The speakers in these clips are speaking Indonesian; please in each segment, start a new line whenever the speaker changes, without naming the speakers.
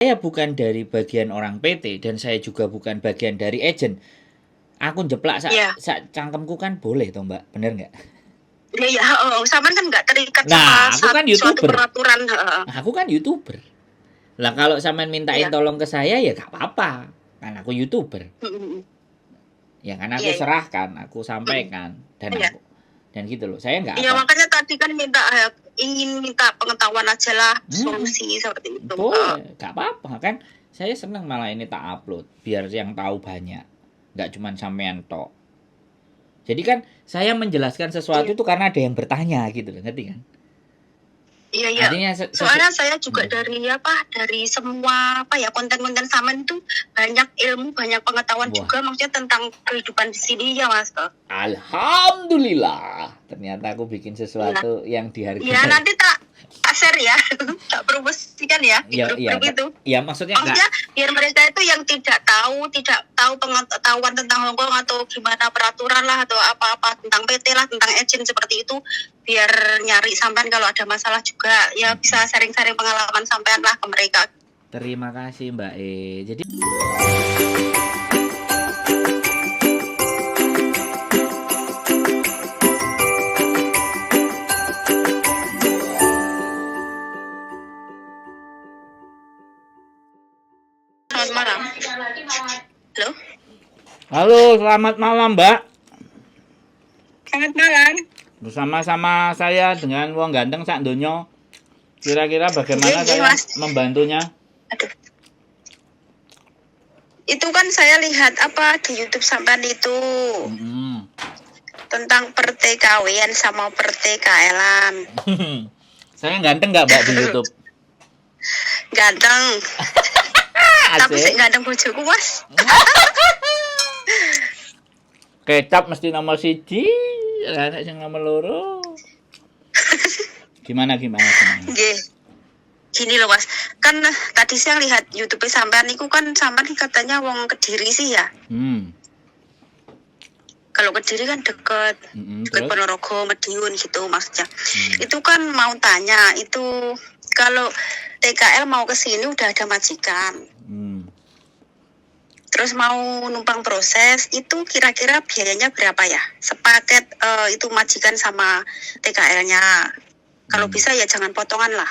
saya bukan dari bagian orang PT dan saya juga bukan bagian dari agent. Aku jeplak sak cangkemku kan boleh toh Mbak, bener nggak?
Iya, sampean kan nggak terikat
Nah,
sama
aku kan
suatu
YouTuber.
peraturan.
Aku kan YouTuber. Lah kalau sampean mintain tolong ke saya ya gak apa-apa. Kan aku YouTuber. Ya kan aku serahkan, aku sampaikan dan gitu loh. Saya nggak
Iya,
apa.
makanya tadi kan ingin minta pengetahuan aja lah, solusi seperti itu.
Boleh, gak apa-apa kan. Saya seneng malah ini tak upload biar yang tahu banyak. Nggak cuma sampean tok. Jadi kan saya menjelaskan sesuatu itu karena ada yang bertanya gitu loh, ngerti kan?
Iya. Artinya soalnya saya juga dari semua konten-konten Samen itu banyak ilmu, banyak pengetahuan juga, maksudnya tentang kehidupan di sini ya Mas.
Alhamdulillah, ternyata aku bikin sesuatu yang dihargai.
Iya, nanti tak share ya, tak promosikan ya di grup itu.
Iya, maksudnya
biar mereka itu yang tidak tahu pengetahuan tentang Hongkong atau gimana peraturan lah atau apa-apa tentang PT lah, tentang agent seperti itu, biar nyari sampean kalau ada masalah juga ya bisa sharing-sharing pengalaman sampean lah ke mereka.
Terima kasih Mbak E. Jadi
Selamat malam. Halo.
Halo, selamat malam Mbak.
Selamat malam.
Bersama-sama saya dengan wong ganteng sak donya. Kira-kira bagaimana saya membantunya?
Itu kan saya lihat di YouTube sampean itu. Tentang pertikawin sama pertikaelan.
Saya ganteng nggak Mbak di YouTube?
Ganteng. Tapi sih ganteng bojoku Mas.
Kecap mesti nomor 1, anak sing nomor 2. Gimana?
Gini loh Mas, kan tadi saya lihat YouTube sampean niku kan sampean katanya wong Kediri sih ya. Kalau Kediri kan deket Ponorogo, Madiun gitu maksudnya. Itu kan mau tanya, itu kalau TKL mau ke sini udah ada majikan. Terus mau numpang proses, itu kira-kira biayanya berapa ya? Sepaket itu majikan sama TKL-nya. Kalau bisa ya jangan potongan lah.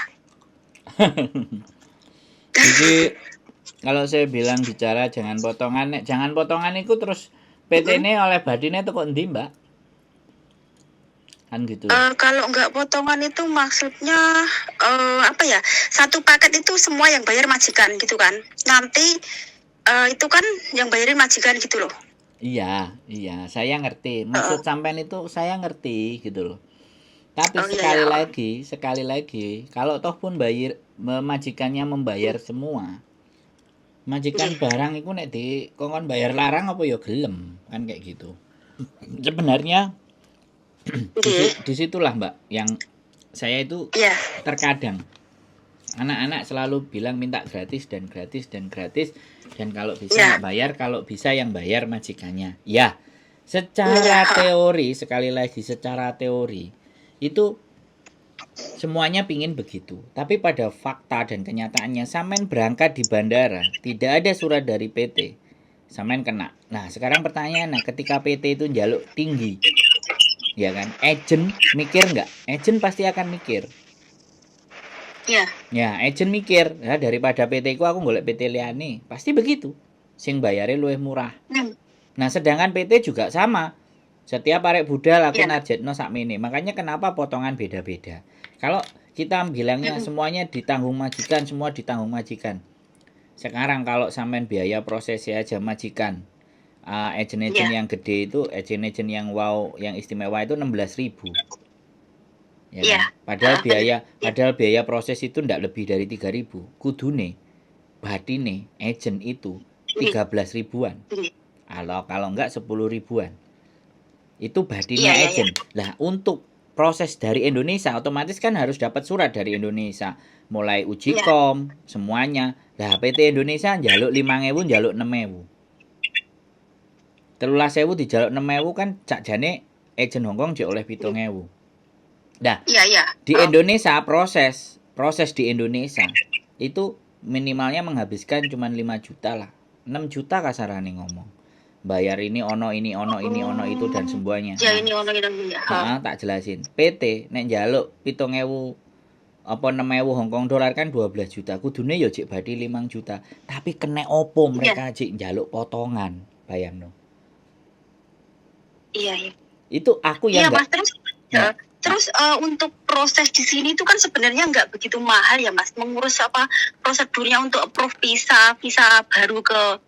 Jadi kalau saya bilang bicara jangan potongan itu terus PT ini oleh badine itu kok endi Mbak? Kan gitu.
Kalau nggak potongan itu maksudnya satu paket itu semua yang bayar majikan gitu kan? Nanti itu kan yang bayarin majikan gitu loh.
Iya, saya ngerti. Maksud sampean itu saya ngerti gitu loh. Tapi sekali lagi, kalau toh pun majikannya membayar semua. Majikan barang itu nek dikongkon bayar larang apa ya gelem, kan kayak gitu. Sebenarnya disitulah Mbak yang saya itu terkadang anak-anak selalu bilang minta gratis dan kalau bisa nggak bayar, kalau bisa yang bayar majikannya. Ya, secara teori, sekali lagi secara teori itu semuanya pingin begitu. Tapi pada fakta dan kenyataannya sampean berangkat di bandara, tidak ada surat dari PT. Sampean kena. Nah, sekarang pertanyaannya, ketika PT itu njaluk tinggi, ya kan? Agent mikir nggak? Agent pasti akan mikir. Ya, agent mikir, ya daripada PT ku aku golek PT liyane. Pasti begitu. Sing bayare luwih murah. Nah, sedangkan PT juga sama. Setiap arek budal aku narjetno sakmene. Makanya kenapa potongan beda-beda. Kalau kita bilangnya semuanya ditanggung majikan, semua ditanggung majikan. Sekarang kalau sampean biaya prosesnya aja majikan. Agent-agent yang gede itu, agent-agent yang yang istimewa itu 16.000. Ya kan? Padahal biaya proses itu ndak lebih dari 3.000. Kudune batine agent itu 13 ribuan. Kalau enggak 10 ribuan. Itu batinnya agent. Lah untuk proses dari Indonesia otomatis kan harus dapat surat dari Indonesia. Mulai uji kom semuanya. Lah PT Indonesia njaluk 5.000, njaluk 6.000. 13.000 dijaluk 6.000 kan sakjane agent Hongkong jek oleh 7.000. Nah, di Indonesia proses di Indonesia itu minimalnya menghabiskan cuma 5 juta lah. 6 juta kasarane ngomong. Bayar ini ono itu dan semuanya.
Ya ini ono itu ya.
Tak jelasin. PT nek njaluk 7.000 apa 6.000 Hong Kong dolar kan 12 juta. Kudune yo jek badhe 5 juta. Tapi kena opo mereka jek njaluk potongan. Bayangno.
Iya.
Itu aku yang
Mas, terus untuk proses di sini itu kan sebenarnya nggak begitu mahal ya Mas, mengurus prosedurnya untuk approve visa baru ke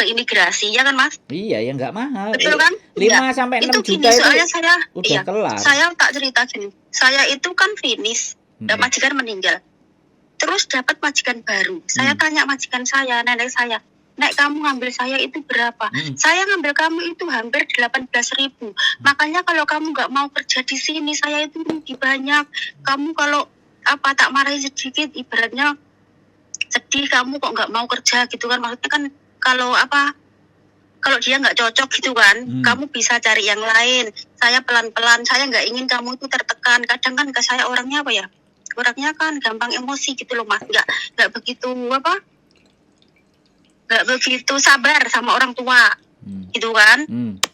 imigrasi ya kan Mas?
Iya ya nggak mahal.
Betul kan?
5 sampai 6 juta
gini, soalnya
itu
saya
udah kelar.
Saya tak cerita gini. Saya itu kan finish, majikan meninggal. Terus dapat majikan baru. Saya tanya majikan saya, nenek saya, "Nek, kamu ngambil saya itu berapa?" "Saya ngambil kamu itu hampir 18.000. Makanya kalau kamu nggak mau kerja di sini, saya itu rugi banyak. Kamu kalau tak marahi sedikit, ibaratnya sedih kamu kok nggak mau kerja gitu kan. Maksudnya kan kalau dia nggak cocok gitu kan, kamu bisa cari yang lain. Saya pelan-pelan, saya nggak ingin kamu itu tertekan. Kadang kan ke saya orangnya orangnya kan gampang emosi gitu loh Mas. Nggak begitu nggak begitu sabar sama orang tua gitu kan.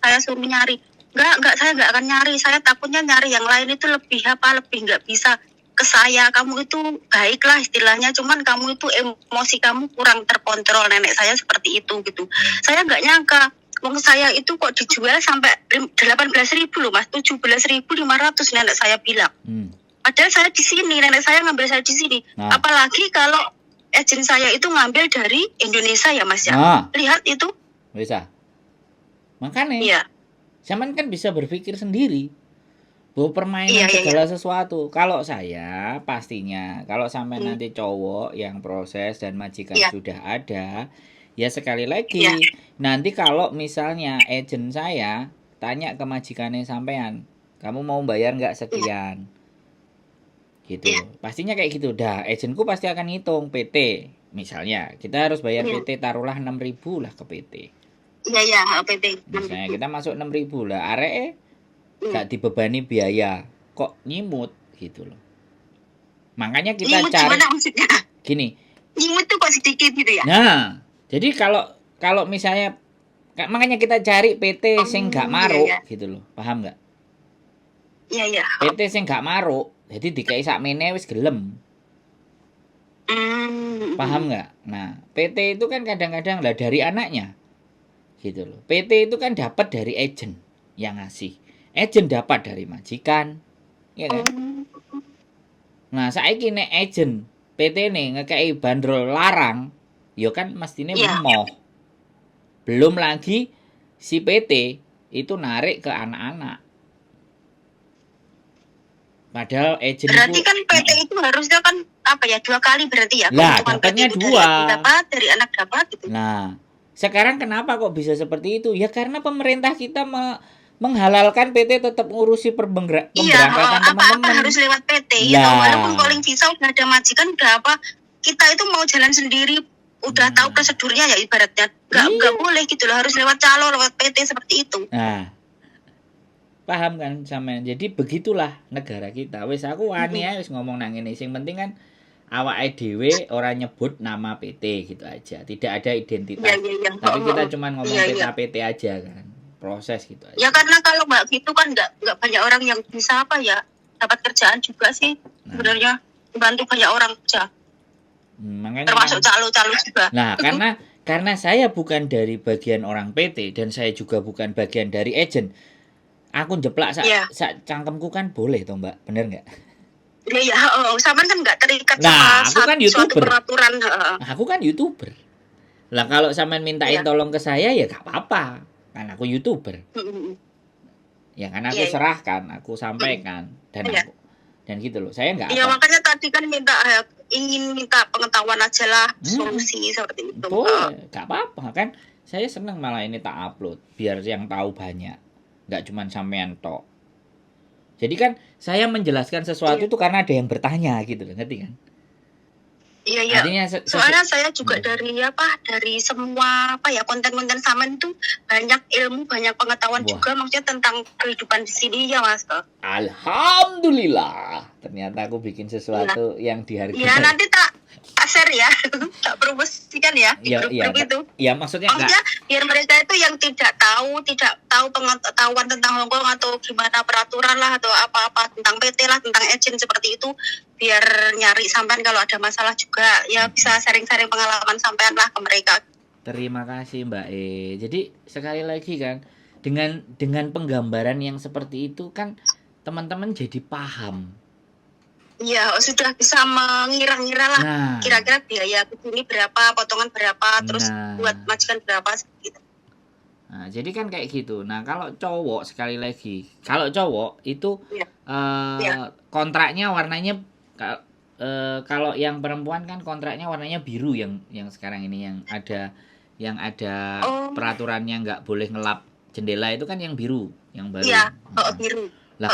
Saya suruh nyari, saya nggak akan nyari. Saya takutnya nyari yang lain itu lebih nggak bisa ke saya. Kamu itu baik lah istilahnya, cuman kamu itu emosi kamu kurang terkontrol. Nenek saya seperti itu gitu. Saya nggak nyangka uang saya itu kok dijual sampai 18.000 loh Mas, 17.500 nenek saya bilang. Padahal saya di sini, nenek saya ngambil saya di sini. Apalagi kalau agen saya itu ngambil dari Indonesia ya Mas ya. Lihat itu.
Bisa. Makanya.
Iya.
Zaman kan bisa berpikir sendiri. Bahwa permainan segala sesuatu. Kalau saya pastinya kalau sampai nanti cowok yang proses dan majikan sudah ada, ya sekali lagi nanti kalau misalnya agen saya tanya ke majikannya sampean, "Kamu mau bayar nggak sekian?" Gitu. Pastinya kayak gitu. Dah, agenku pasti akan ngitung PT. Misalnya, kita harus bayar PT taruhlah 6.000 lah ke PT.
Iya, PT.
Misalnya kita masuk 6.000 lah, arek gak dibebani biaya. Kok nyimut gitu loh. Makanya kita
nyimut
cari
gimana maksudnya?
Gini.
Nyimut tuh kok sedikit gitu ya?
Nah, jadi kalau misalnya makanya kita cari PT sing gak maruk gitu loh. Paham gak?
Iya.
PT sing gak maruk. Jadi dikai sakmene wis gelem. Paham nggak? Nah, PT itu kan kadang-kadang lah dari anaknya, gitu loh. PT itu kan dapat dari agen yang ngasih. Agen dapat dari majikan, ya kan? Nah, saiki nek agen PT nih ngekei bandrol larang, yo kan mestine emoh. Belum lagi si PT itu narik ke anak-anak. Padahal agen
berarti kan PT itu harusnya kan 2 kali berarti ya?
Lah, dapatnya 2.
Dari anak dapat gitu.
Nah, sekarang kenapa kok bisa seperti itu? Ya karena pemerintah kita menghalalkan PT tetap ngurusi pemberangkatan teman-teman.
Apa harus lewat PT gitu. Walaupun calling visa udah ada majikan kita itu mau jalan sendiri udah tahu prosedurnya ya ibaratnya. Enggak boleh gitu loh, harus lewat calo, lewat PT seperti itu.
Nah, paham kan sampean? Jadi begitulah negara kita. Wis aku wani ae wis ngomong nang ngene. Sing penting kan awake dhewe ora nyebut nama PT gitu aja. Tidak ada identitas. Tapi kita cuma ngomong PT aja kan. Proses gitu aja.
Ya karena kalau enggak gitu kan enggak banyak orang yang bisa dapat kerjaan juga sih. Sebenarnya bantu banyak orang kerja.
Makanya
termasuk calo-calo juga.
Nah, karena saya bukan dari bagian orang PT dan saya juga bukan bagian dari agen. Aku jeplak sak cangkemku kan boleh toh Mbak, bener nggak?
Iya, sama kan nggak terikat
sama suatu
peraturan.
Aku kan YouTuber. Lah kalau sampean mintain tolong ke saya ya gak apa-apa, kan aku YouTuber. Ya kan aku serahkan, aku sampaikan dan gitu loh. Saya nggak.
Iya makanya tadi kan ingin minta pengetahuan aja lah solusi seperti itu.
Boleh, gak apa-apa kan. Saya seneng malah ini tak upload biar yang tahu banyak. Nggak cuma sampean tok. Jadi kan saya menjelaskan sesuatu itu karena ada yang bertanya gitu loh, ngerti kan?
Iya. Artinya soalnya saya juga dari semua konten-konten Samen itu banyak ilmu, banyak pengetahuan juga maksudnya tentang kehidupan di sini ya Mas.
Alhamdulillah. Ternyata aku bikin sesuatu yang dihargai.
Ya nanti tak share ya, tak promosikan ya di
Ya,
grup-grup itu.
ya maksudnya
Biar mereka itu yang tidak tahu pengetahuan tentang Hongkong atau gimana peraturan lah atau apa-apa tentang PT lah, tentang agent seperti itu, biar nyari sampean kalau ada masalah juga ya bisa sharing-sharing pengalaman sampean lah ke mereka.
Terima kasih Mbak Jadi sekali lagi kan dengan penggambaran yang seperti itu kan teman-teman jadi paham.
Ya, sudah bisa mengira-ngira lah. Kira-kira biaya ini berapa, potongan berapa, terus buat majikan berapa gitu.
Nah, jadi kan kayak gitu. Nah, kalau cowok sekali lagi, kalau cowok itu kontraknya warnanya kalau yang perempuan kan kontraknya warnanya biru yang sekarang ini yang ada peraturannya nggak boleh ngelap jendela itu kan yang biru, yang baru.
Iya, biru.
Lah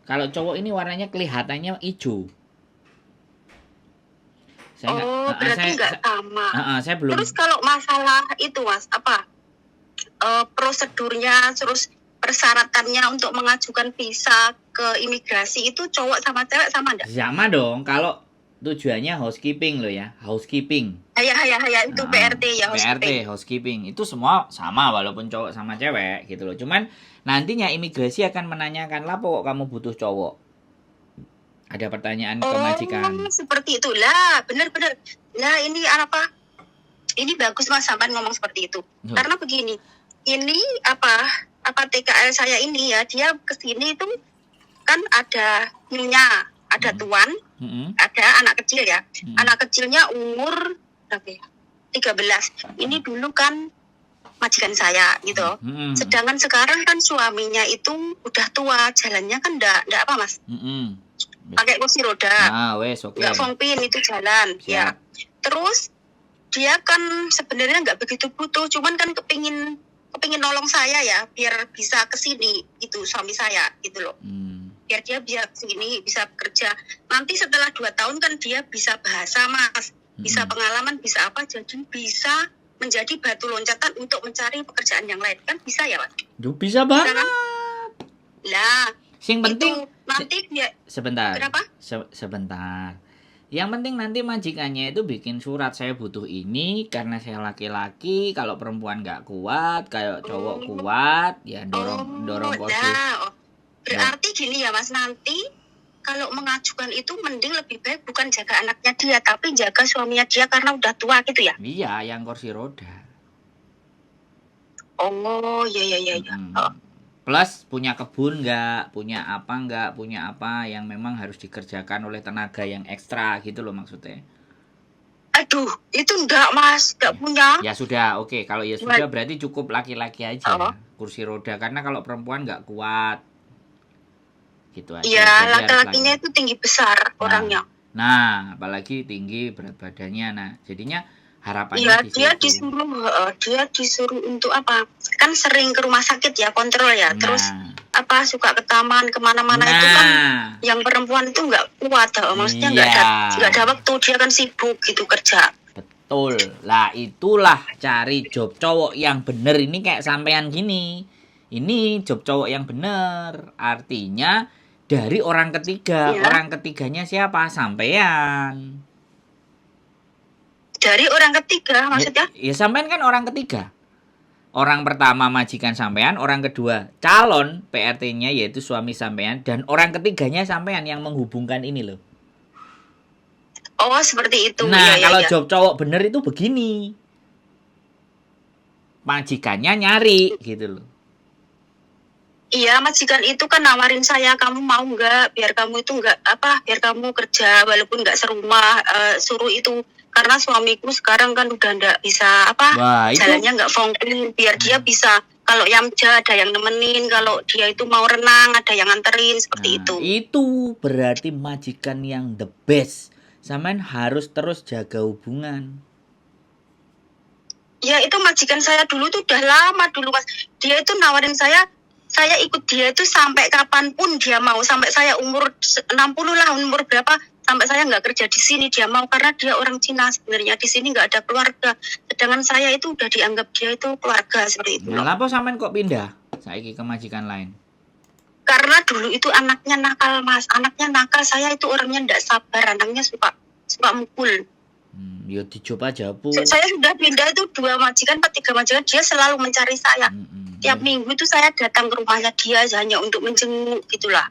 kalau cowok ini warnanya kelihatannya hijau.
Berarti nggak sama.
Saya belum.
Terus kalau masalah itu Mas, prosedurnya, terus persyaratannya untuk mengajukan visa ke imigrasi itu cowok sama cewek sama enggak?
Sama dong. Kalau tujuannya housekeeping loh ya, housekeeping.
Ya itu PRT ya,
housekeeping. Itu semua sama walaupun cowok sama cewek gitu loh. Cuman nantinya imigrasi akan menanyakan lah kok kamu butuh cowok. Ada pertanyaan ke majikan.
Seperti itulah, benar-benar. Lah ini apa? Ini bagus Mas sampean ngomong seperti itu. Karena begini, ini apa TKL saya ini ya, dia kesini itu kan ada nyonya, ada tuan, ada anak kecil ya. Anak kecilnya umur berapa ya? 13. Ini dulu kan majikan saya gitu. Sedangkan sekarang kan suaminya itu udah tua, jalannya kan enggak apa Mas? Pakai kursi roda. Enggak fongpin itu jalan. Siap. Ya. Terus dia kan sebenarnya enggak begitu butuh, cuman kan kepingin nolong saya ya, biar bisa kesini itu suami saya gitu loh. Biar dia bisa kesini, bisa bekerja. Nanti setelah 2 tahun kan dia bisa bahasa Mas, bisa pengalaman, bisa apa, jadi bisa menjadi batu loncatan untuk mencari pekerjaan yang lain. Kan bisa ya Mas?
Bisa banget.
Lah,
sing penting
nanti dia
sebentar.
Kenapa?
Sebentar. Yang penting nanti majikannya itu bikin surat, saya butuh ini karena saya laki-laki, kalau perempuan nggak kuat, kayak cowok kuat, ya dorong kursi.
Berarti gini ya Mas, nanti kalau mengajukan itu mending lebih baik bukan jaga anaknya dia, tapi jaga suaminya dia karena udah tua gitu ya?
Iya, yang kursi roda.
Iya.
Plus punya kebun nggak, punya apa yang memang harus dikerjakan oleh tenaga yang ekstra gitu loh maksudnya.
Aduh, itu enggak Mas, enggak punya.
Ya sudah, oke. Kalau ya sudah berarti cukup laki-laki aja kursi roda, karena kalau perempuan nggak kuat. Gitu aja.
Iya, laki-lakinya itu tinggi besar orangnya.
Nah, apalagi tinggi berat badannya. Nah, jadinya harapannya
dia disuruh untuk apa? Kan sering ke rumah sakit ya, kontrol ya. Terus suka ke taman kemana-mana itu kan yang perempuan itu nggak kuat, maksudnya nggak ada waktu, dia kan sibuk gitu kerja.
Betul lah, itulah cari job cowok yang bener ini kayak sampean gini. Ini job cowok yang bener, artinya dari orang ketiga. Orang ketiganya siapa? Sampean. Dari orang ketiga maksudnya? Ya sampean kan orang ketiga. Orang pertama majikan sampean, orang kedua calon PRT-nya yaitu suami sampean, dan orang ketiganya sampean yang menghubungkan ini loh.
Seperti itu.
Nah, kalau job cowok bener itu begini. Majikannya nyari gitu loh.
Iya, majikan itu kan nawarin saya, kamu mau nggak? Biar kamu itu biar kamu kerja walaupun nggak serumah, suruh itu. Karena suamiku sekarang kan udah nggak bisa jalannya nggak fungsi, biar dia bisa kalau yamja ada yang nemenin, kalau dia itu mau renang ada yang nganterin seperti itu.
Itu berarti majikan yang the best. Sampean harus terus jaga hubungan.
Ya itu majikan saya dulu tuh udah lama dulu Mas. Dia itu nawarin saya ikut dia itu sampai kapanpun dia mau, sampai saya umur 60 lah, umur berapa, sampai saya nggak kerja di sini dia mau, karena dia orang Cina sebenarnya, di sini nggak ada keluarga, sedangkan saya itu udah dianggap dia itu keluarga seperti itu.
Nah, apa sampean kok pindah saiki ke majikan lain?
Karena dulu itu anaknya nakal Mas, saya itu orangnya nggak sabar, anaknya suka suka mukul.
Ya dicoba aja Bu.
Saya sudah pindah itu 2 majikan atau 3 majikan, dia selalu mencari saya. Tiap minggu itu saya datang ke rumahnya dia hanya untuk menjenguk gitulah.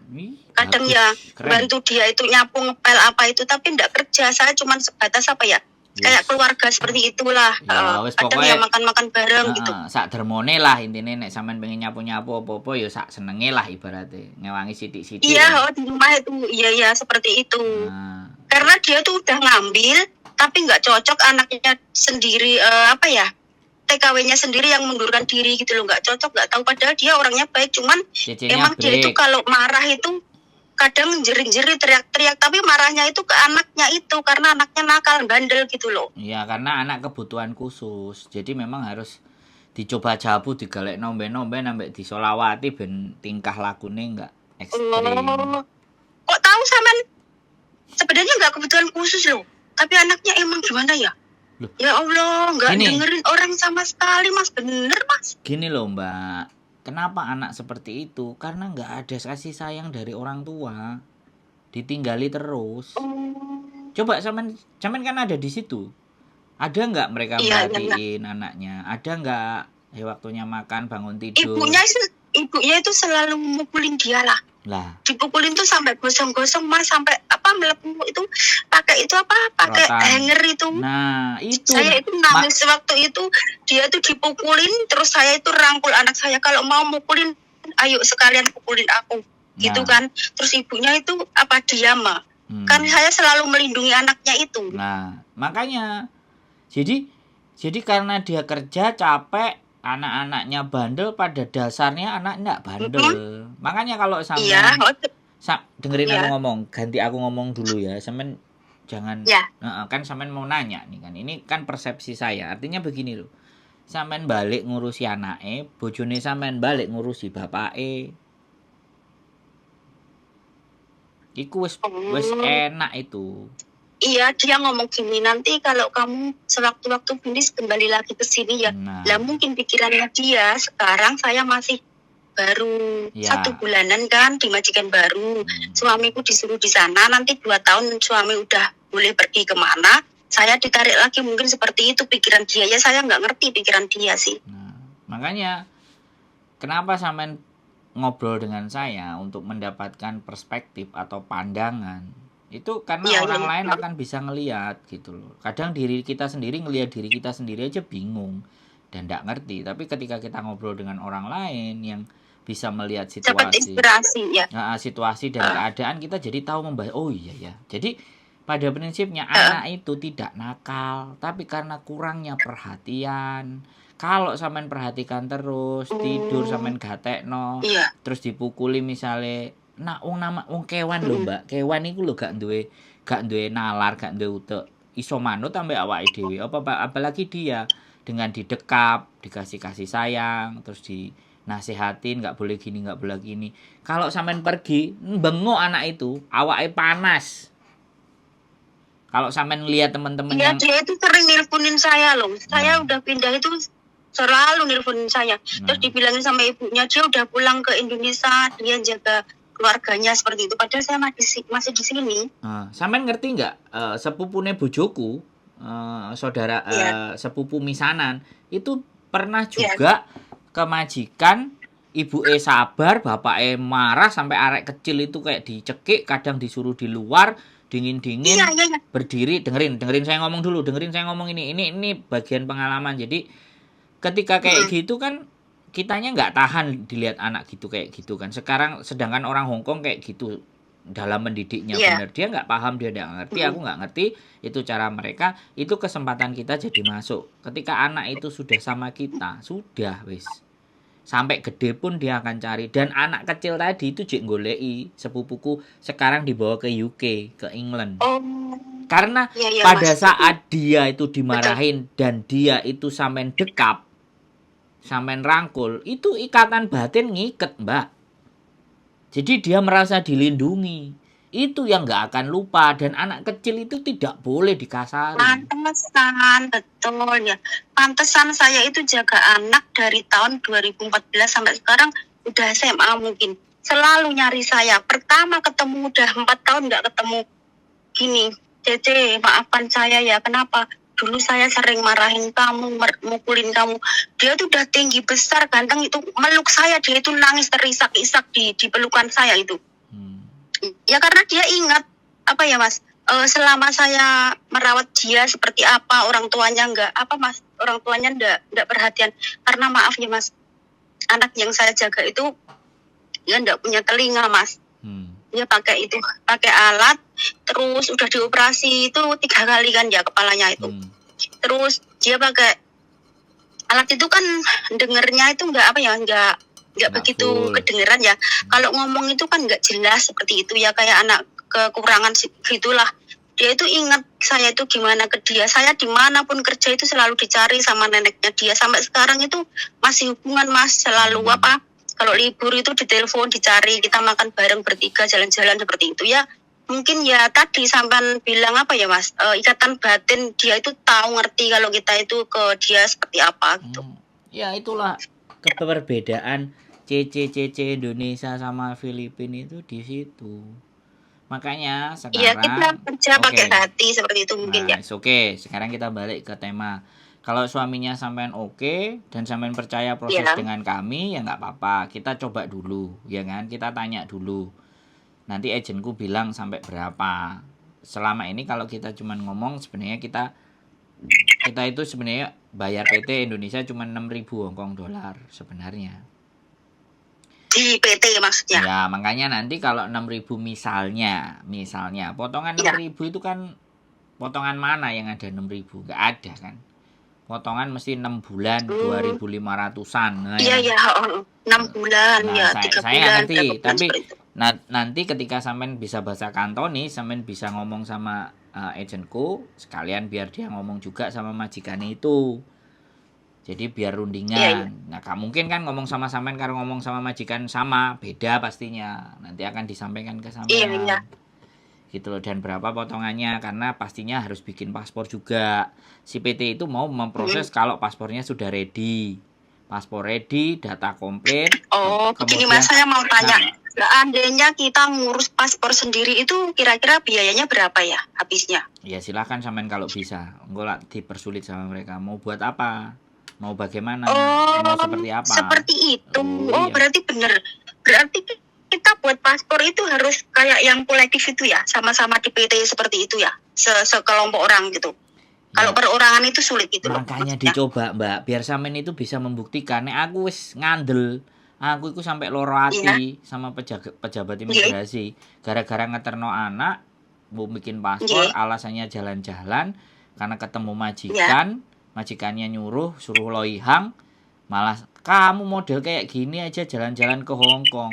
Kadang
Bagus,
ya
keren.
bantu dia itu nyapu, ngepel apa itu, tapi enggak kerja. Saya cuma sebatas apa ya? Kayak keluarga seperti itulah.
Ya, wis
Kadang
pokoknya
ya makan-makan bareng gitu.
Sak dermone lah intine nek sampean pengen nyapu-nyapu apa-apa ya sak senenge lah ibaratnya. Ngewangi sithik-sithik.
Iya, di rumah itu iya seperti itu. Karena dia tuh udah ngambil tapi nggak cocok anaknya sendiri TKW-nya sendiri yang mundurkan diri gitu loh, nggak cocok, nggak tahu, padahal dia orangnya baik, cuman emang dia itu kalau marah itu kadang jerit-jerit, teriak-teriak, tapi marahnya itu ke anaknya itu karena anaknya nakal, bandel gitu loh.
Iya, karena anak kebutuhan khusus. Jadi memang harus dicoba jabu, digalek nombe-nombe sampai disolawati ben tingkah lakune enggak ekstrim.
Kok tahu sampean sebenarnya nggak kebutuhan khusus loh, tapi anaknya emang gimana ya? Loh. Ya Allah, nggak dengerin orang sama sekali, Mas. Bener, Mas.
Gini loh, Mbak. Kenapa anak seperti itu? Karena nggak ada kasih sayang dari orang tua. Ditinggali terus. Coba sampean kan ada di situ. Ada nggak mereka merhatiin anaknya? Ada nggak waktunya makan, bangun tidur?
Ibunya itu selalu memukulin dia lah. Dipukulin tuh sampai gosong-gosong, Mas, sampai melepuh itu pakai hanger itu.
Nah, itu.
Saya itu nangis waktu itu, dia tuh dipukulin, terus saya itu rangkul anak saya, kalau mau mukulin, ayo sekalian pukulin aku. Gitu kan. Terus ibunya itu diam. Kan saya selalu melindungi anaknya itu.
Nah, makanya jadi karena dia kerja capek, anak-anaknya bandel, pada dasarnya anak enggak bandel. Makanya kalau sampean dengerin aku ngomong, ganti aku ngomong dulu ya. Sampean jangan kan sampean mau nanya nih kan. Ini kan persepsi saya. Artinya begini loh. Sampean balik ngurusi anake, bojone sampean balik ngurusi bapake. Iku wis enak itu.
Iya, dia ngomong gini, nanti kalau kamu sewaktu-waktu finish kembali lagi ke sini ya. Lah mungkin pikirannya dia, sekarang saya masih baru 1 bulanan kan di majikan baru. Suamiku disuruh di sana, nanti 2 tahun suami udah boleh pergi kemana, saya ditarik lagi, mungkin seperti itu pikiran dia. Ya saya nggak ngerti pikiran dia sih.
Makanya kenapa sampean ngobrol dengan saya untuk mendapatkan perspektif atau pandangan. Itu karena orang lain akan bisa ngelihat gitu loh. Kadang diri kita sendiri ngelihat diri kita sendiri aja bingung dan enggak ngerti. Tapi ketika kita ngobrol dengan orang lain yang bisa melihat situasi, situasi dan keadaan, kita jadi tahu membahas. Oh iya ya. Jadi pada prinsipnya anak itu tidak nakal, tapi karena kurangnya perhatian. Kalau sampean perhatikan terus, tidur sampean gatekno, terus dipukuli misalnya. Nah, wong kewan lho, Mbak. Kewan iku lho gak duwe nalar, gak duwe utek. Iso manut ambek awake dhewe. Apalagi dia dengan didekap, dikasih kasih sayang, terus dinasihatin, gak boleh gini, gak boleh gini. Kalau sampean pergi, bengok anak itu, awake panas. Kalau sampean lihat teman-teman yang
dia itu sering nelponin saya loh. Saya udah pindah itu selalu nelponin saya. Terus dibilangin sama ibunya, dia udah pulang ke Indonesia, dia jaga keluarganya seperti itu, padahal saya masih di sini.
Sampean ngerti nggak sepupune bojoku, saudara sepupu misanan itu pernah juga ke majikan, ibu sabar, bapak marah sampai arek kecil itu kayak dicekik, kadang disuruh di luar dingin-dingin berdiri. Dengerin saya ngomong dulu, ini bagian pengalaman. Jadi ketika kayak gitu kan kitanya nggak tahan dilihat anak gitu kayak gitu kan. Sedangkan orang Hongkong kayak gitu dalam mendidiknya benar. Dia nggak paham, dia nggak ngerti, aku nggak ngerti. Itu cara mereka, itu kesempatan kita jadi masuk. Ketika anak itu sudah sama kita, sudah wis. Sampai gede pun dia akan cari. Dan anak kecil tadi itu jek goleki sepupuku sekarang dibawa ke UK, ke England. Karena pada saat dia itu dimarahin dan dia itu sampean dekap, sampean rangkul, itu ikatan batin ngiket, Mbak. Jadi dia merasa dilindungi. Itu yang nggak akan lupa. Dan anak kecil itu tidak boleh dikasari.
Pantesan, betul ya. Pantesan saya itu jaga anak dari tahun 2014 sampai sekarang udah SMA mungkin. Selalu nyari saya. Pertama ketemu udah 4 tahun nggak ketemu gini. Cece, maafkan saya ya, kenapa? Dulu saya sering marahin kamu, mukulin kamu. Dia tuh udah tinggi, besar, ganteng, itu meluk saya, dia itu nangis terisak-isak di pelukan saya itu. Ya karena dia ingat, apa ya Mas, selama saya merawat dia seperti apa, orang tuanya orang tuanya enggak perhatian. Karena maaf ya Mas, anak yang saya jaga itu dia enggak punya telinga Mas. Dia pakai alat, terus udah dioperasi itu 3 kali kan ya kepalanya itu. Terus dia pakai alat itu kan dengernya itu enggak begitu kedengeran ya. Kalau ngomong itu kan enggak jelas seperti itu ya, kayak anak kekurangan gitulah. Dia itu ingat saya itu gimana ke dia. Saya dimanapun kerja itu selalu dicari sama neneknya dia. Sampai sekarang itu masih hubungan Mas, selalu kalau libur itu ditelepon, dicari, kita makan bareng bertiga, jalan-jalan seperti itu ya. Mungkin ya tadi sampean bilang apa ya Mas, ikatan batin, dia itu tahu ngerti kalau kita itu ke dia seperti apa gitu.
Ya itulah perbedaan CC Indonesia sama Filipina itu di situ. Makanya sekarang
iya, kita kerja pakai hati seperti itu mungkin ya.
Oke, sekarang kita balik ke tema. Kalau suaminya sampean oke dan sampean percaya proses dengan kami, ya nggak apa-apa. Kita coba dulu, ya kan? Kita tanya dulu. Nanti agenku bilang sampai berapa. Selama ini kalau kita cuma ngomong, sebenarnya kita itu sebenarnya bayar PT Indonesia cuma 6.000 Hongkong dolar sebenarnya.
Di PT maksudnya?
Ya, makanya nanti kalau 6.000 misalnya, potongan 6.000 itu kan potongan mana yang ada 6.000? Nggak ada kan? Potongan mesti 6 bulan 2.500-an. Nah,
iya, 6 bulan ya, 3
saya
bulan.
Ngerti, tapi nanti ketika sampean bisa bahasa Kantonis, sampean bisa ngomong sama agentku, sekalian biar dia ngomong juga sama majikannya itu. Jadi biar rundingan. Nah, mungkin kan ngomong sama sampean kalau ngomong sama majikan sama, beda pastinya. Nanti akan disampaikan ke sampean.
Iya.
Gitu loh, dan berapa potongannya, karena pastinya harus bikin paspor juga. Si PT itu mau memproses kalau paspornya sudah ready. Paspor ready, data komplit.
Begini Mas, saya mau tanya. Seandainya kita ngurus paspor sendiri itu kira-kira biayanya berapa ya habisnya?
Ya silakan sampean kalau bisa. Enggak lah dipersulit sama mereka. Mau buat apa? Mau bagaimana? Mau seperti apa?
Seperti itu. Iya. Berarti benar. Berarti kita buat paspor itu harus kayak yang kolektif itu ya, sama-sama di PT seperti itu ya, sekelompok orang gitu. Ya. Kalau perorangan itu sulit gitu.
Makanya dicoba Mbak, biar sampean itu bisa membuktikan. Nek aku wis ngandel, aku itu sampai loro ati sama pejabat imigrasi. Gara-gara ngeterno anak, mau bikin paspor, alasannya jalan-jalan, karena ketemu majikan, majikannya nyuruh, suruh loihang, malah kamu model kayak gini aja jalan-jalan ke Hongkong.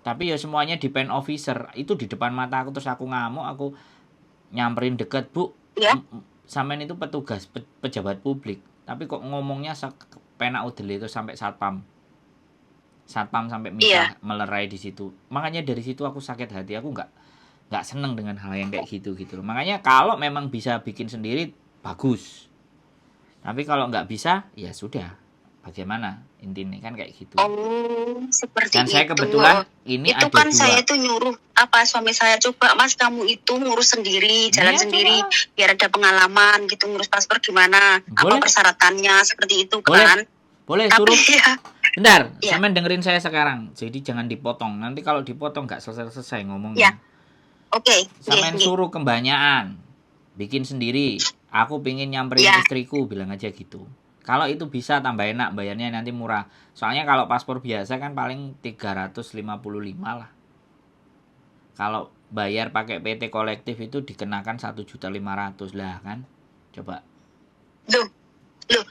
Tapi ya semuanya depend officer. Itu di depan mata aku, terus aku ngamuk, aku nyamperin deket, Bu. Sampean itu petugas, pejabat publik. Tapi kok ngomongnya penak udel itu sampai satpam. Satpam sampai misah, melerai di situ. Makanya dari situ aku sakit hati, aku nggak seneng dengan hal yang kayak gitu. Makanya kalau memang bisa bikin sendiri, bagus. Tapi kalau nggak bisa, ya sudah. Bagaimana intinya kan kayak gitu.
Seperti
dan saya kebetulan ini
itu
ada
kan
2.
Saya tuh nyuruh suami saya, coba Mas kamu itu ngurus sendiri, jalan sendiri, biar ada pengalaman gitu ngurus paspor gimana, apa persyaratannya seperti itu kan.
Boleh suruh. Bentar, sampean dengerin saya sekarang. Jadi jangan dipotong. Nanti kalau dipotong nggak selesai ngomongnya.
Oke.
Sampean suruh kebanyakan, bikin sendiri. Aku pengen nyamperin istriku, bilang aja gitu. Kalau itu bisa tambah enak, bayarnya nanti murah. Soalnya kalau paspor biasa kan paling 355 lah. Kalau bayar pakai PT kolektif itu dikenakan 1.500.000 lah kan. Coba.
Loh,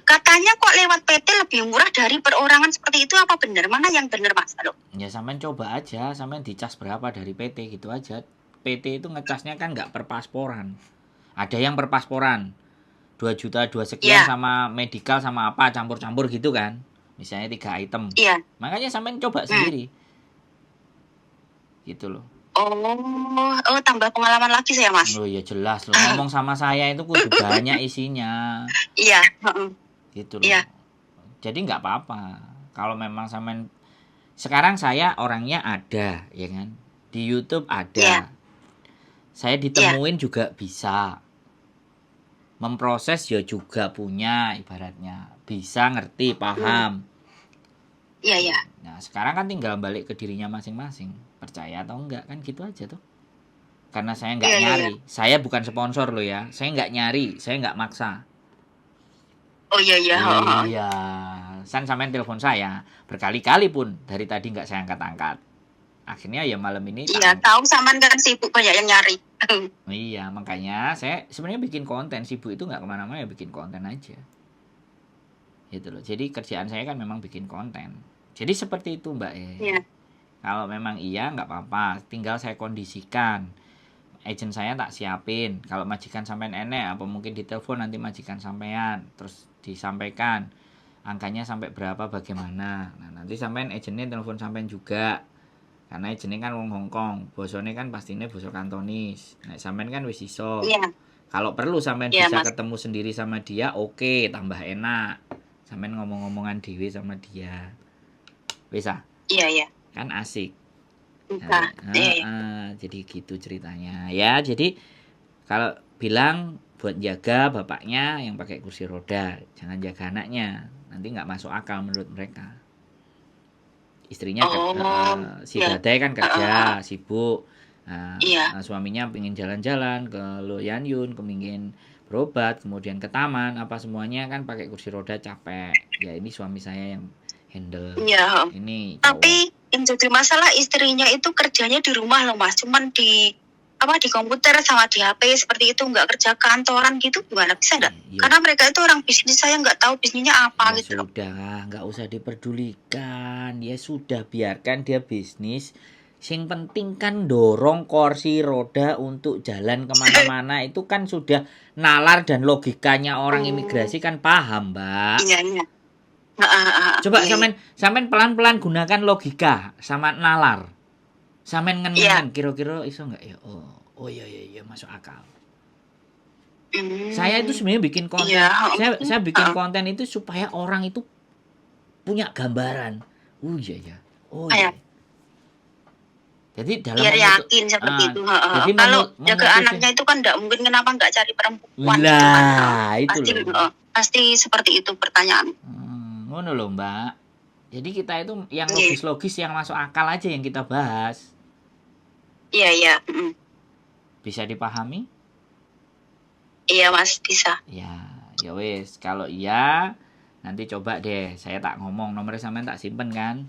katanya kok lewat PT lebih murah dari perorangan seperti itu, apa benar? Mana yang benar Mas?
Ya sampean coba aja, sampean dicas berapa dari PT gitu aja. PT itu ngecasnya kan nggak per pasporan. Ada yang per pasporan. 2 juta 2 sekian sama medical sama apa campur-campur gitu kan, misalnya 3 item. Makanya sampean coba sendiri gitu loh.
Tambah pengalaman lagi saya Mas.
Ya jelas loh, ngomong sama saya itu kudu banyak isinya. Gitu loh. Jadi nggak apa-apa kalau memang sampean. Sekarang saya orangnya ada ya kan, di YouTube ada. Saya ditemuin juga bisa. Memproses ya juga punya, ibaratnya. Bisa, ngerti, paham.
Iya.
Nah, sekarang kan tinggal balik ke dirinya masing-masing. Percaya atau enggak, kan gitu aja tuh. Karena saya nggak nyari. Saya bukan sponsor loh ya. Saya nggak nyari, saya nggak maksa.
Oh iya.
Iya. Sampai telepon saya. Berkali-kali pun. Dari tadi nggak saya angkat-angkat. Akhirnya ya malam ini.
Iya, tahu Saman kan sibuk banyak yang nyari.
Iya, makanya saya sebenarnya bikin konten. Sibuk itu nggak kemana-mana, ya bikin konten aja. Gitu loh. Jadi kerjaan saya kan memang bikin konten. Jadi seperti itu Mbak
Iya.
Kalau memang iya nggak apa-apa. Tinggal saya kondisikan. Agent saya tak siapin. Kalau majikan sampean enek, apa mungkin ditelepon nanti majikan sampean. Terus disampaikan. Angkanya sampai berapa, bagaimana. Nah, nanti sampean agentnya telepon sampean juga. Karena jeneng kan wong Hongkong, bosone kan pastinya basa Kantonis. Nek sampean kan wis iso.
Iya.
Kalau perlu sampean bisa ketemu sendiri sama dia, oke, tambah enak. Sampean ngomong-ngomongan dhewe sama dia. Bisa?
Iya.
Kan asik.
Bisa.
Jadi gitu ceritanya. Ya, jadi kalau bilang buat jaga bapaknya yang pakai kursi roda, jangan jaga anaknya. Nanti nggak masuk akal menurut mereka. Istrinya si Badai kan kerja sibuk. Nah, suaminya pengen jalan-jalan ke Loyan Yun, pengen berobat, kemudian ke taman, apa semuanya kan pakai kursi roda capek. Ya ini suami saya yang handle.
Iya.
Ini.
Tapi yang jadi masalah istrinya itu kerjanya di rumah loh Mas, cuman di komputer sama di HP seperti itu, nggak kerja kantoran gitu, gimana bisa nggak? Karena mereka itu orang bisnis, saya nggak tahu bisnisnya apa
ya
gitu.
Sudah, nggak usah diperdulikan. Ya sudah, biarkan dia bisnis. Yang penting kan dorong kursi roda untuk jalan kemana-mana itu kan sudah nalar dan logikanya orang imigrasi kan paham, Mbak.
Iya.
Coba sampean pelan-pelan gunakan logika sama nalar. Sampean ngenengan kira-kira iso enggak ya? Oh iya masuk akal. Saya itu sebenarnya bikin konten. Saya bikin konten itu supaya orang itu punya gambaran. Oh iya. Jadi dalam
biar yakin seperti itu. Jadi kalau jaga anaknya itu kan enggak mungkin, kenapa enggak cari perempuan
gitu kan.
Pasti seperti itu pertanyaan.
Ngono loh, Mbak. Jadi kita itu yang logis-logis yang masuk akal aja yang kita bahas.
Iya.
Bisa dipahami?
Iya Mas, bisa.
Ya wes, kalau iya nanti coba deh saya tak ngomong, nomornya sampean tak simpen kan?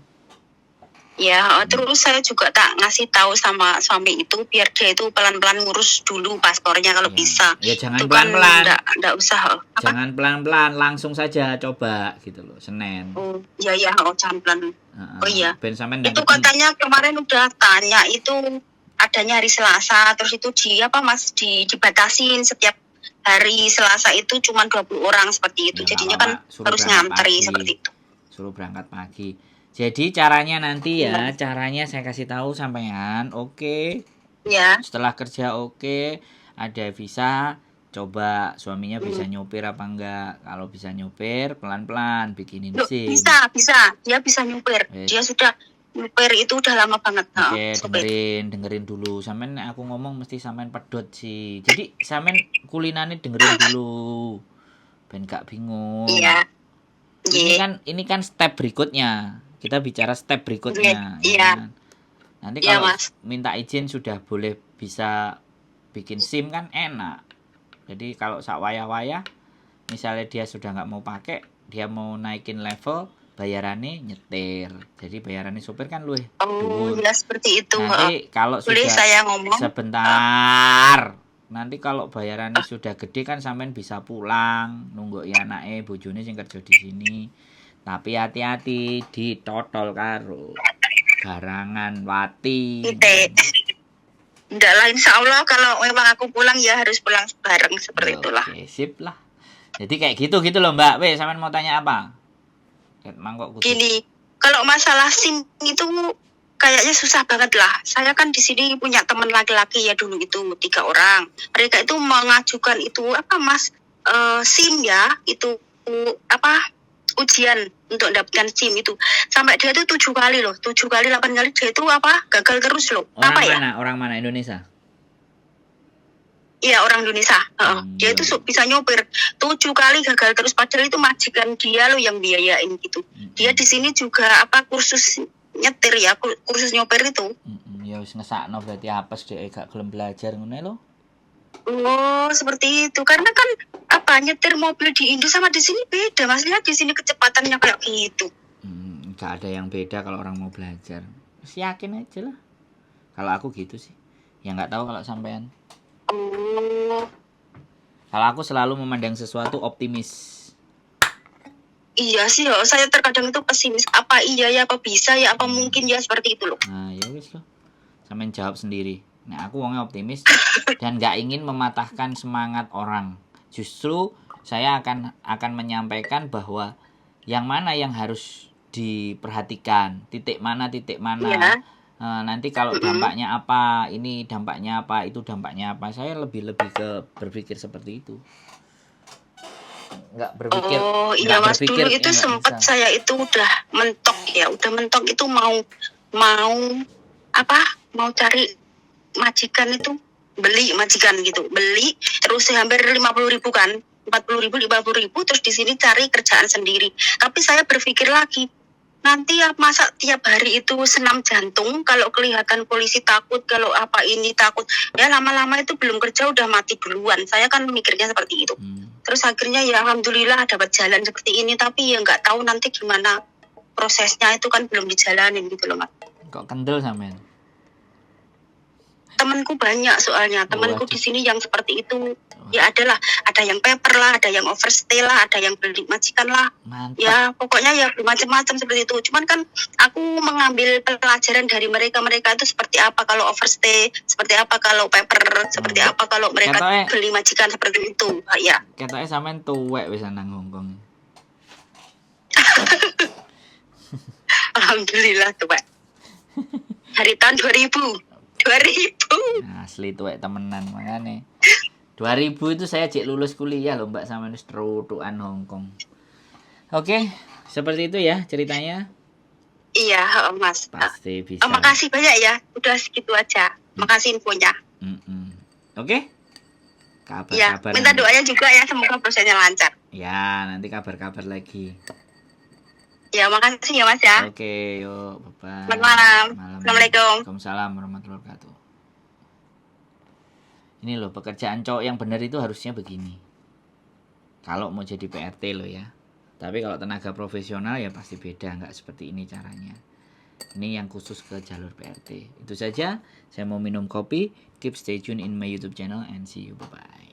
Ya, terus saya juga tak ngasih tahu sama suami itu biar dia itu pelan-pelan ngurus dulu paspornya kalau bisa.
Ya jangan pelan-pelan.
Enggak usah.
Jangan pelan-pelan, langsung saja coba gitu loh, Senin.
Iya, jangan pelan. Iya.
Itu
katanya kemarin udah tanya itu adanya hari Selasa, terus itu dibatasin setiap hari Selasa itu cuma 20 orang seperti itu. Jadinya kan harus ngantri seperti itu.
Suruh berangkat pagi. Jadi caranya nanti caranya saya kasih tahu sampean, oke.
Ya.
Setelah kerja oke, ada visa, coba suaminya bisa nyopir apa enggak. Kalau bisa nyopir, pelan-pelan bikinin SIM.
Bisa. Dia bisa nyopir. Dia sudah nyopir itu udah lama banget.
Oke, dengerin dulu. Sampean aku ngomong mesti sampean pedot sih. Jadi sampean kulinane dengerin dulu. Ben gak bingung.
Iya.
Ini kan step berikutnya. Kita bicara step berikutnya.
Iya.
Nanti kalau minta izin sudah boleh bisa bikin SIM kan enak. Jadi kalau sak wayah-wayah, misalnya dia sudah nggak mau pakai, dia mau naikin level, bayarannya nyetir. Jadi bayarannya sopir kan luwih.
Ya seperti itu.
Nanti kalau
boleh
sudah
saya ngomong?
Sebentar. Nanti kalau bayarannya sudah gede kan sampean bisa pulang, nunggu anake bojone sing kerja di sini. Tapi hati-hati ditotol karo garangan wati.
Enggak lah, insya Allah kalau memang aku pulang ya harus pulang bareng seperti itulah.
Oke, sip lah. Jadi kayak gitu loh Mbak. Weh, sampean mau tanya apa?
Gini, kalau masalah SIM itu kayaknya susah banget lah. Saya kan di sini punya teman laki-laki ya dulu itu 3 orang. Mereka itu mengajukan itu SIM ya, itu ujian untuk mendapatkan SIM itu. Sampai dia itu 7 kali loh, 7 kali 8 kali dia itu gagal terus loh.
Orang mana Indonesia?
Iya, orang Indonesia. Dia itu
Iya.
bisa nyopir 7 kali gagal terus, padahal itu majikan dia loh yang biayain gitu. Dia di sini juga kursus nyetir ya, kursus nyopir itu.
Ya wis ngesakno berarti apes dhek gak gelem belajar ngene lho.
Oh, seperti itu. Karena kan nyetir mobil di Indo sama di sini beda. Mas lihat di sini kecepatannya kayak gitu.
Gak ada yang beda kalau orang mau belajar. Yakin aja lah. Kalau aku gitu sih. Ya nggak tahu kalau sampean.
Oh.
Kalau aku selalu memandang sesuatu optimis.
Iya sih, saya terkadang itu pesimis. Apa iya ya, apa bisa ya, apa mungkin ya, seperti itu loh.
Nah, ya wis loh. Sampean jawab sendiri. Nah, aku wongnya optimis dan nggak ingin mematahkan semangat orang. Justru saya akan menyampaikan bahwa yang mana yang harus diperhatikan, titik mana.
Ya.
Nanti kalau dampaknya apa, ini dampaknya apa, itu dampaknya apa. Saya lebih ke berpikir seperti itu. Nggak berpikir.
Oh iya Mas, dulu itu sempat saya itu udah mentok itu mau cari majikan itu, beli majikan gitu, terus hampir 50.000 kan, 40.000, 50.000, terus di sini cari kerjaan sendiri. Tapi saya berpikir lagi, nanti ya masa tiap hari itu senam jantung, kalau kelihatan polisi takut, kalau apa ini takut, ya lama-lama itu belum kerja udah mati duluan. Saya kan mikirnya seperti itu. Terus akhirnya ya alhamdulillah dapat jalan seperti ini, tapi ya nggak tahu nanti gimana prosesnya, itu kan belum dijalanin gitu loh Mas.
Kok kendel sampean?
Temanku banyak soalnya, temanku di sini yang seperti itu. Ya ada yang paper lah, ada yang overstay lah, ada yang beli majikan lah.
Mantap.
Ya pokoknya ya macam-macam seperti itu. Cuman kan aku mengambil pelajaran dari mereka itu seperti apa kalau overstay, seperti apa kalau paper, seperti apa kalau mereka beli majikan seperti itu. Ya.
Ketoke sampean tuwek wis nang Hongkong.
Alhamdulillah tuwek. Dari tahun 2000.
Asli tuwek temenan makane. 2000 itu saya cek lulus kuliah loh Mbak, sama wis terutukan Hongkong. Oke, seperti itu ya ceritanya.
Iya, Mas.
Pasti bisa.
Makasih banyak ya, udah segitu aja. Makasih infonya.
Oke. Kabar-kabar.
Ya, minta doanya juga ya, semoga prosesnya lancar.
Ya, nanti kabar-kabar lagi.
Ya, makasih ya Mas ya.
Oke, yuk, bye-bye.
Selamat malam. Assalamualaikum.
Waalaikumsalam warahmatullahi wabarakatuh. Ini loh, pekerjaan cowok yang benar itu harusnya begini. Kalau mau jadi PRT loh ya. Tapi kalau tenaga profesional ya pasti beda, nggak seperti ini caranya. Ini yang khusus ke jalur PRT. Itu saja, saya mau minum kopi. Keep stay tune in my YouTube channel and see you, bye-bye.